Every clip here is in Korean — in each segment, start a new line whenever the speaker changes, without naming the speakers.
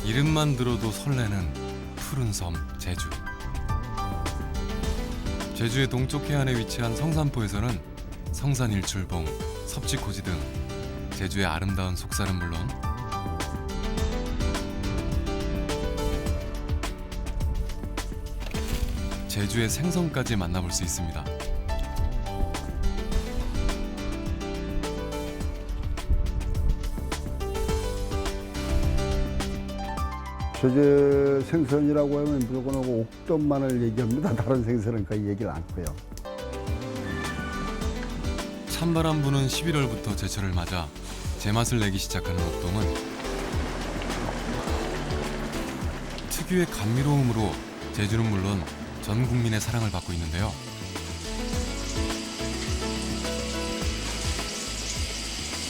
이름만 들어도 설레는 푸른 섬 제주. 제주의 동쪽 해안에 위치한 성산포에서는 성산일출봉, 섭지코지 등 제주의 아름다운 속살은 물론 제주의 생선까지 만나볼 수 있습니다.
제주 생선이라고 하면 무조건 하고 옥돔만을 얘기합니다. 다른 생선은 거의 얘기를 않고요.
찬바람 부는 11월부터 제철을 맞아 제맛을 내기 시작하는 옥돔은 특유의 감미로움으로 제주는 물론 전 국민의 사랑을 받고 있는데요.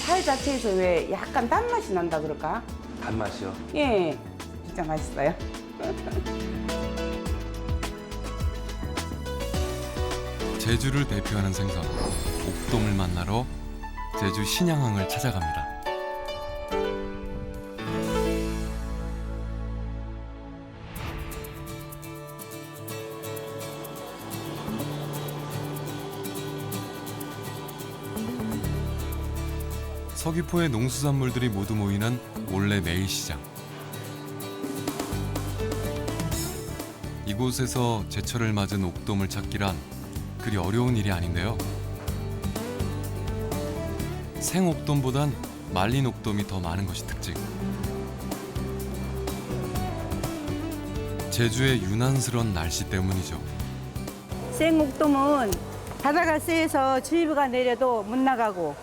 살 자체에서 왜 약간 단맛이 난다 그럴까?
단맛이요?
예, 진짜 맛있어요.
제주를 대표하는 생선, 옥돔을 만나러 제주 신양항을 찾아갑니다. 서귀포의 농수산물들이 모두 모이는 올레 매일시장. 이곳에서 제철을 맞은 옥돔을 찾기란 그리 어려운 일이 아닌데요. 생옥돔보단 말린 옥돔이 더 많은 것이 특징. 제주의 유난스런 날씨 때문이죠.
생옥돔은 바다가 세서 주의보가 내려도 못 나가고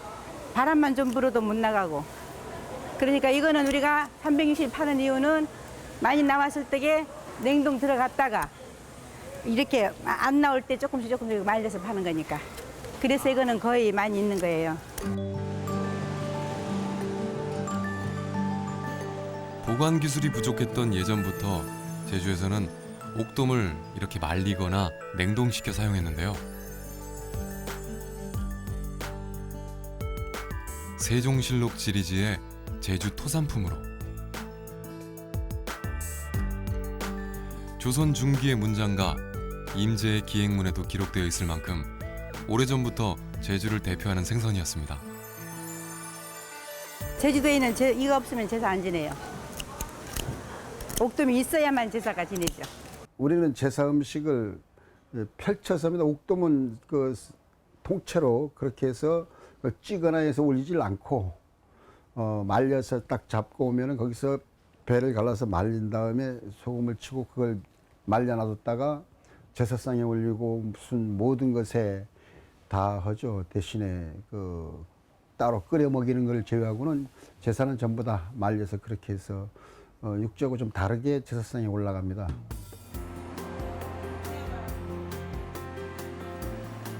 바람만 좀 불어도 못 나가고, 그러니까 이거는 우리가 360 파는 이유는 많이 나왔을 때에 냉동 들어갔다가 이렇게 안 나올 때 조금씩 말려서 파는 거니까. 그래서 이거는 거의 많이 있는 거예요.
보관 기술이 부족했던 예전부터 제주에서는 옥돔을 이렇게 말리거나 냉동시켜 사용했는데요. 세종실록 지리지의 제주 토산품으로 조선 중기의 문장가 임제의 기행문에도 기록되어 있을 만큼 오래전부터 제주를 대표하는 생선이었습니다.
제주도에는 이거 없으면 제사 안 지내요. 옥돔이 있어야만 제사가 지내죠.
우리는 제사 음식을 펼쳐서 합니다. 옥돔은 그 통째로 그렇게 해서 찌거나 해서 올리질 않고 말려서 딱 잡고 오면은 거기서 배를 갈라서 말린 다음에 소금을 치고 그걸 말려놔뒀다가 제사상에 올리고 무슨 모든 것에 다 하죠. 대신에 그 따로 끓여 먹이는 걸 제외하고는 제사는 전부 다 말려서 그렇게 해서 육지하고 좀 다르게 제사상에 올라갑니다.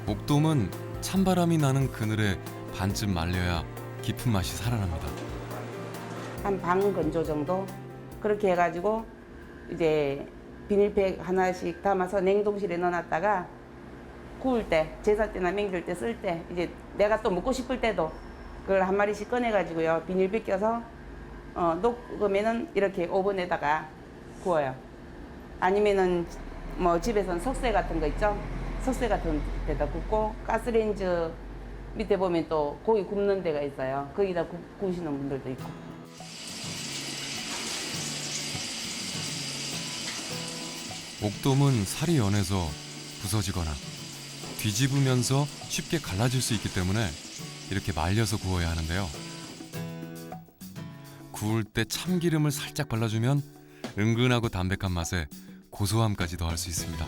옥돔은 찬바람이 나는 그늘에 반쯤 말려야 깊은 맛이 살아납니다.
한 반 건조 정도 그렇게 해가지고 이제 비닐팩 하나씩 담아서 냉동실에 넣어놨다가 구울 때, 제사 때나 맹절 때 쓸 때 이제 내가 또 먹고 싶을 때도 그걸 한 마리씩 꺼내가지고요 비닐팩 껴서 녹으면은 이렇게 오븐에다가 구워요. 아니면은 뭐 집에서는 석쇠 같은 거 있죠? 석쇠 같은 데다 굽고 가스레인지 밑에 보면 또 고기 굽는 데가 있어요. 거기다 구우시는 분들도 있고.
옥돔은 살이 연해서 부서지거나 뒤집으면서 쉽게 갈라질 수 있기 때문에 이렇게 말려서 구워야 하는데요. 구울 때 참기름을 살짝 발라주면 은근하고 담백한 맛에 고소함까지 더할 수 있습니다.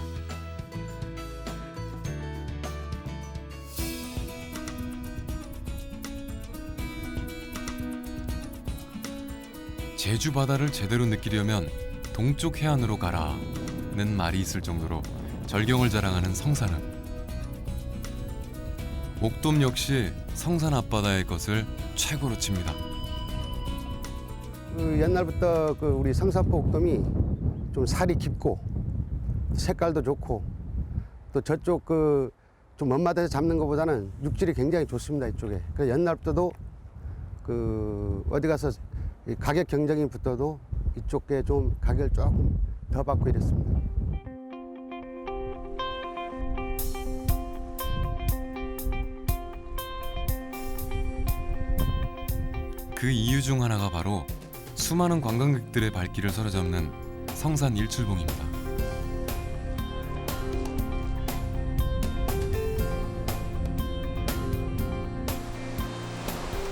제주 바다를 제대로 느끼려면 동쪽 해안으로 가라는 말이 있을 정도로 절경을 자랑하는 성산은 옥돔 역시 성산 앞바다의 것을 최고로 칩니다.
옛날부터 우리 성산포 옥돔이 좀 살이 깊고 색깔도 좋고 또 저쪽 좀 먼바다에서 잡는 것보다는 육질이 굉장히 좋습니다, 이쪽에. 그래서 옛날부터도 어디 가서 이 가격 경쟁이 붙어도 이쪽에 좀 가격을 조금 더 받고 이랬습니다.
그 이유 중 하나가 바로 수많은 관광객들의 발길을 사로잡는 성산 일출봉입니다.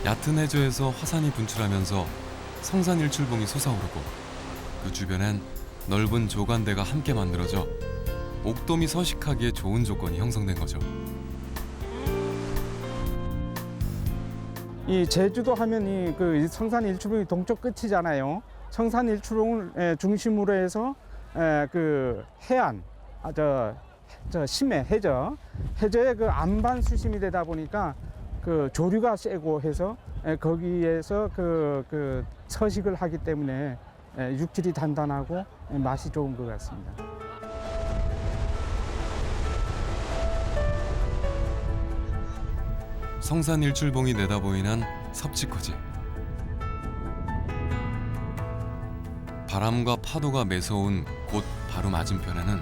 얕은 해저에서 화산이 분출하면서 성산 일출봉이 솟아오르고 그 주변엔 넓은 조간대가 함께 만들어져 옥돔이 서식하기에 좋은 조건이 형성된 거죠.
이 제주도 하면이 그 성산 일출봉이 동쪽 끝이잖아요. 성산 일출봉을 중심으로 해서 그 해안, 저 심해 해저의 그 안반 수심이 되다 보니까 그 조류가 세고 해서 거기에서 그 서식을 하기 때문에 육질이 단단하고 맛이 좋은 것 같습니다.
성산 일출봉이 내다보이는 섭지코지. 바람과 파도가 매서운 곳 바로 맞은편에는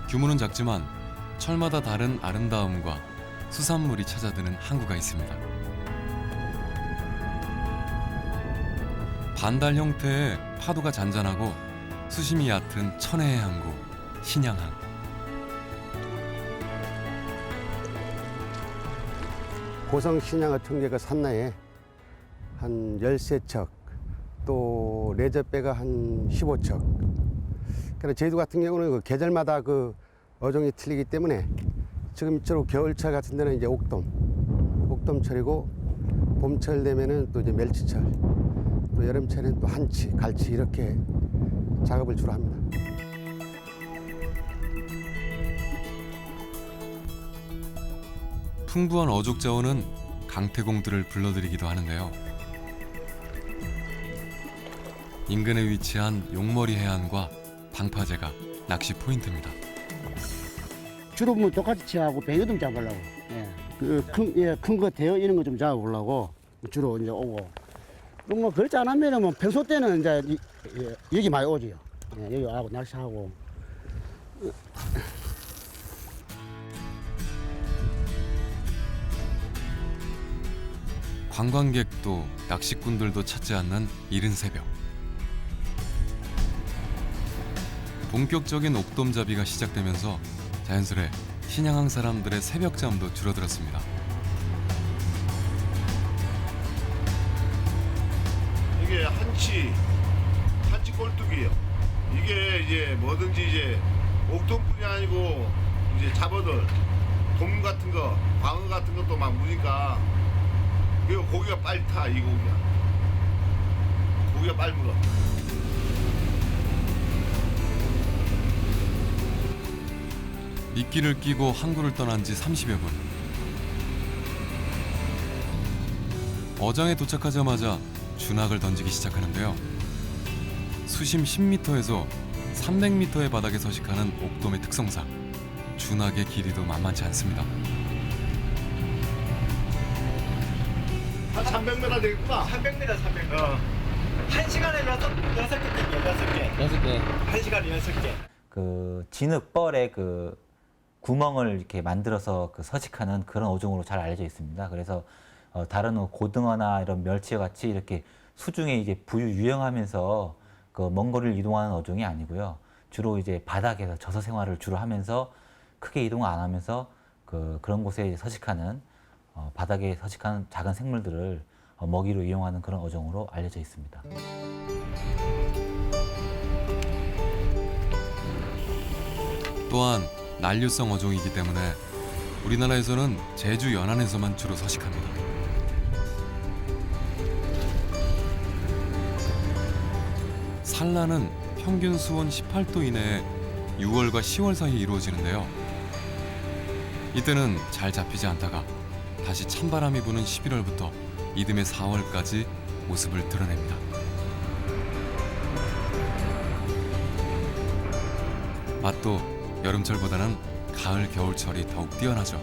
규모는 작지만 철마다 다른 아름다움과 수산물이 찾아드는 항구가 있습니다. 반달 형태의 파도가 잔잔하고 수심이 얕은 천혜의 항구 신양항.
고성 신양 같은 게 그 산나에 한 13척, 또 레저배가 한 15척. 그래서 제주도 같은 경우는 그 계절마다 그 어종이 틀리기 때문에 지금 이처럼 겨울철 같은 데는 이제 옥돔철이고 봄철 되면은 또 이제 멸치철, 또 여름철에는 또 한치, 갈치 이렇게 작업을 주로 합니다.
풍부한 어족 자원은 강태공들을 불러들이기도 하는데요. 인근에 위치한 용머리 해안과 방파제가 낚시 포인트입니다.
주로 뭐 똑같이하고 배우등 잡으려고. 큰 거 대어 이런 거 좀 잡아보려고 주로 이제 오고. 그럼 뭐 그렇지 않으면은 뭐 평소 때는 이제 여기 많이 오지요. 여기 와고 낚시하고.
관광객도 낚시꾼들도 찾지 않는 이른 새벽. 본격적인 옥돔잡이가 시작되면서 자연스레 신양항 사람들의 새벽잠도 줄어들었습니다.
이게 한치 꼴뚜기예요. 이게 이제 뭐든지 이제 옥돔뿐이 아니고 이제 잡어들 돔 같은 거, 광어 같은 것도 막 무니까 이거 고기가 빨리 타. 이 고기가 빨리 물어.
미끼를 끼고 항구를 떠난 지 30여 분. 어장에 도착하자마자 준학을 던지기 시작하는데요. 수심 10m에서 300m의 바닥에 서식하는 옥돔의 특성상 준학의 길이도 만만치 않습니다.
한 300m 되겠구나.
300m. 1시간에 6개 땡겨, 6개. 1시간에 6개.
그 진흙벌에 그 구멍을 이렇게 만들어서 그 서식하는 그런 어종으로 잘 알려져 있습니다. 그래서 다른 고등어나 이런 멸치와 같이 이렇게 수중에 이제 부유 유영하면서 그 먼 거리를 이동하는 어종이 아니고요. 주로 이제 바닥에서 저서 생활을 주로 하면서 크게 이동을 안 하면서 그런 곳에 서식하는 바닥에 서식하는 작은 생물들을 먹이로 이용하는 그런 어종으로 알려져 있습니다.
또한 난류성 어종이기 때문에 우리나라에서는 제주 연안에서만 주로 서식합니다. 산란은 평균 수온 18도 이내에 6월과 10월 사이에 이루어지는데요. 이때는 잘 잡히지 않다가 다시 찬바람이 부는 11월부터 이듬해 4월까지 모습을 드러냅니다. 맛도 여름철보다는 가을, 겨울철이 더욱 뛰어나죠.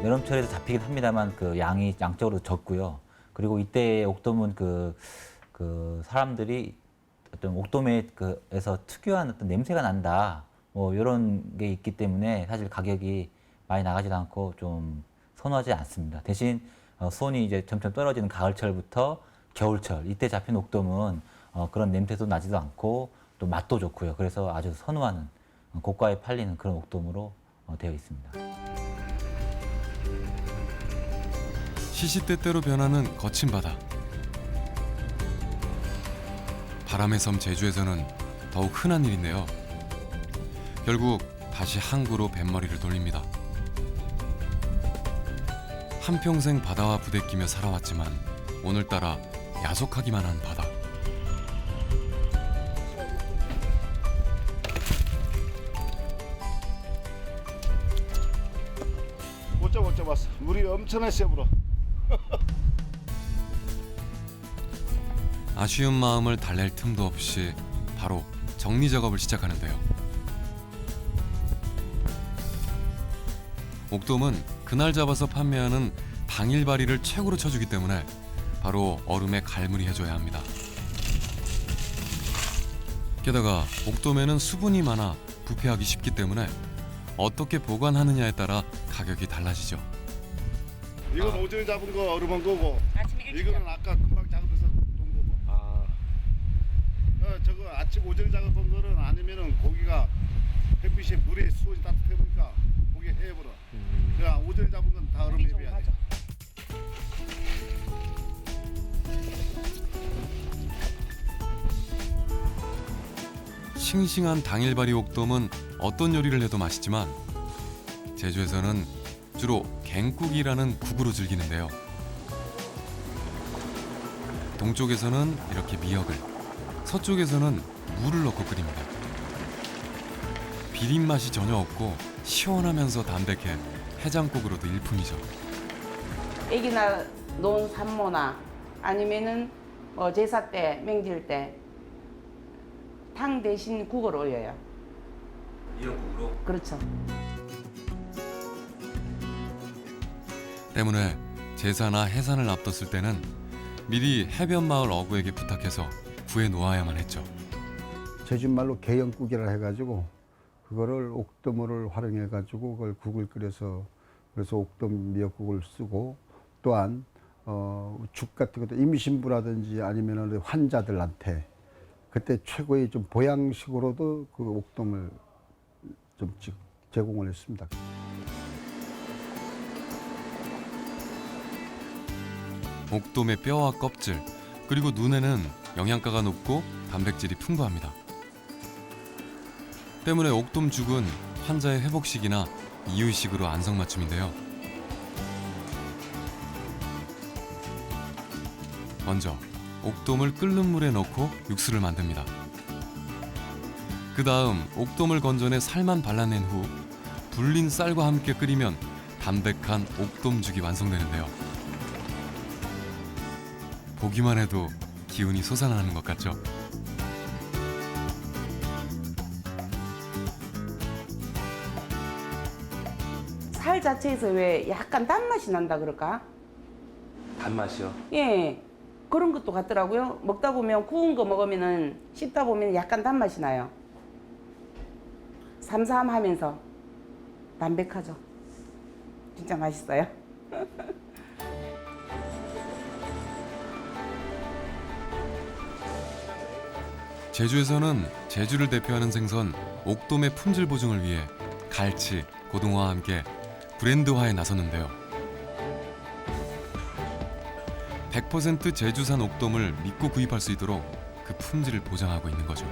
여름철에도 잡히긴 합니다만 그 양이 양적으로 적고요. 그리고 이때 옥돔은 그 사람들이 어떤 옥돔에서 특유한 어떤 냄새가 난다. 뭐 이런 게 있기 때문에 사실 가격이 많이 나가지도 않고 좀 선호하지 않습니다. 대신 수온이 이제 점점 떨어지는 가을철부터 겨울철 이때 잡힌 옥돔은 그런 냄새도 나지도 않고 또 맛도 좋고요. 그래서 아주 선호하는 고가에 팔리는 그런 옥돔으로 되어 있습니다.
시시때때로 변하는 거친 바다. 바람의 섬 제주에서는 더욱 흔한 일인데요. 결국 다시 항구로 뱃머리를 돌립니다. 한평생 바다와 부대끼며 살아왔지만 오늘따라 야속하기만 한 바다.
못 잡았어. 물이 엄청나게 세 불어.
아쉬운 마음을 달랠 틈도 없이 바로 정리 작업을 시작하는데요. 옥돔은 그날 잡아서 판매하는 당일 발이를 최고로 쳐주기 때문에 바로 얼음에 갈무리 해줘야 합니다. 게다가 옥돔에는 수분이 많아 부패하기 쉽기 때문에 어떻게 보관하느냐에 따라 가격이 달라지죠.
이건 오전에 잡은 거 얼음한 거고, 이거는 아까 금방 작업해서 놓은 거고. 저거 아침 오전에 작업한 거는 아니면은 고기가 햇빛에 물에 수온이 따뜻해 보니까 고기 해버려. 그냥 오전에 잡은 건 다 얼음에 비해야 돼.
싱싱한 당일발이 옥돔은 어떤 요리를 해도 맛있지만 제주에서는 주로 갱국이라는 국으로 즐기는데요. 동쪽에서는 이렇게 미역을, 서쪽에서는 물을 넣고 끓입니다. 비린 맛이 전혀 없고 시원하면서 담백해 해장국으로도 일품이죠.
애기나 논 산모나 아니면은 제사 때, 맹질 때 탕 대신 국을 올려요.
미역국으로?
그렇죠.
때문에 제사나 해산을 앞뒀을 때는 미리 해변 마을 어부에게 부탁해서 구해 놓아야만 했죠.
제주말로 개영국이라 해가지고 그거를 옥돔을 활용해가지고 그걸 국을 끓여서 그래서 옥돔 미역국을 쓰고 또한 죽 같은 것도 임신부라든지 아니면 환자들한테 그때 최고의 좀 보양식으로도 그 옥돔을 좀 제공을 했습니다.
옥돔의 뼈와 껍질 그리고 눈에는 영양가가 높고 단백질이 풍부합니다. 때문에 옥돔죽은 환자의 회복식이나 이유식으로 안성맞춤인데요. 먼저 옥돔을 끓는 물에 넣고 육수를 만듭니다. 그 다음 옥돔을 건져내 살만 발라낸 후 불린 쌀과 함께 끓이면 담백한 옥돔죽이 완성되는데요. 보기만 해도 기운이 솟아나는 것 같죠?
살 자체에서 왜 약간 단맛이 난다 그럴까?
단맛이요?
예, 그런 것도 같더라고요. 먹다 보면 구운 거 먹으면은 씹다 보면 약간 단맛이 나요. 삼삼하면서 담백하죠. 진짜 맛있어요.
제주에서는 제주를 대표하는 생선 옥돔의 품질 보증을 위해 갈치, 고등어와 함께 브랜드화에 나섰는데요. 100% 제주산 옥돔을 믿고 구입할 수 있도록 그 품질을 보장하고 있는 거죠.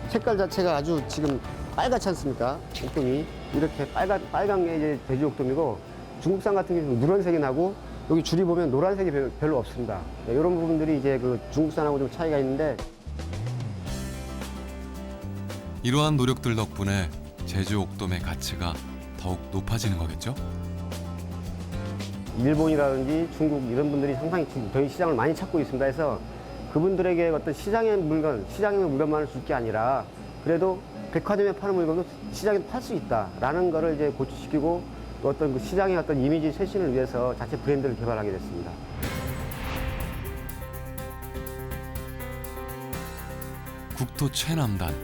색깔 자체가 아주 지금 빨갛지 않습니까? 옥돔이 이렇게 빨간 게 이제 돼지 옥돔이고 중국산 같은 경우는 누런색이 나고 여기 줄이 보면 노란색이 별로 없습니다. 네, 이런 부분들이 이제 그 중국산하고 좀 차이가 있는데
이러한 노력들 덕분에 제주 옥돔의 가치가 더욱 높아지는 거겠죠?
일본이라든지 중국 이런 분들이 상당히 저희 시장을 많이 찾고 있습니다. 해서 그분들에게 어떤 시장의 물건만을 줄 게 아니라 그래도 백화점에 파는 물건도 시장에서 팔 수 있다라는 거를 이제 고취시키고 또 어떤 그 시장의 어떤 이미지 쇄신을 위해서 자체 브랜드를 개발하게 됐습니다.
국토 최남단,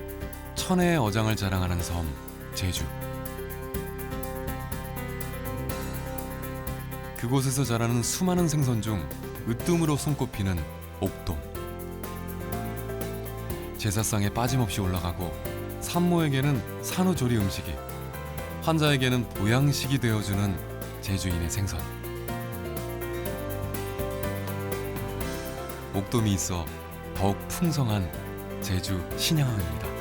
천혜의 어장을 자랑하는 섬 제주. 그곳에서 자라는 수많은 생선 중 으뜸으로 손꼽히는 옥돔. 제사상에 빠짐없이 올라가고 산모에게는 산후조리 음식이, 환자에게는 보양식이 되어주는 제주인의 생선. 옥돔이 있어 더욱 풍성한 제주 신양항입니다.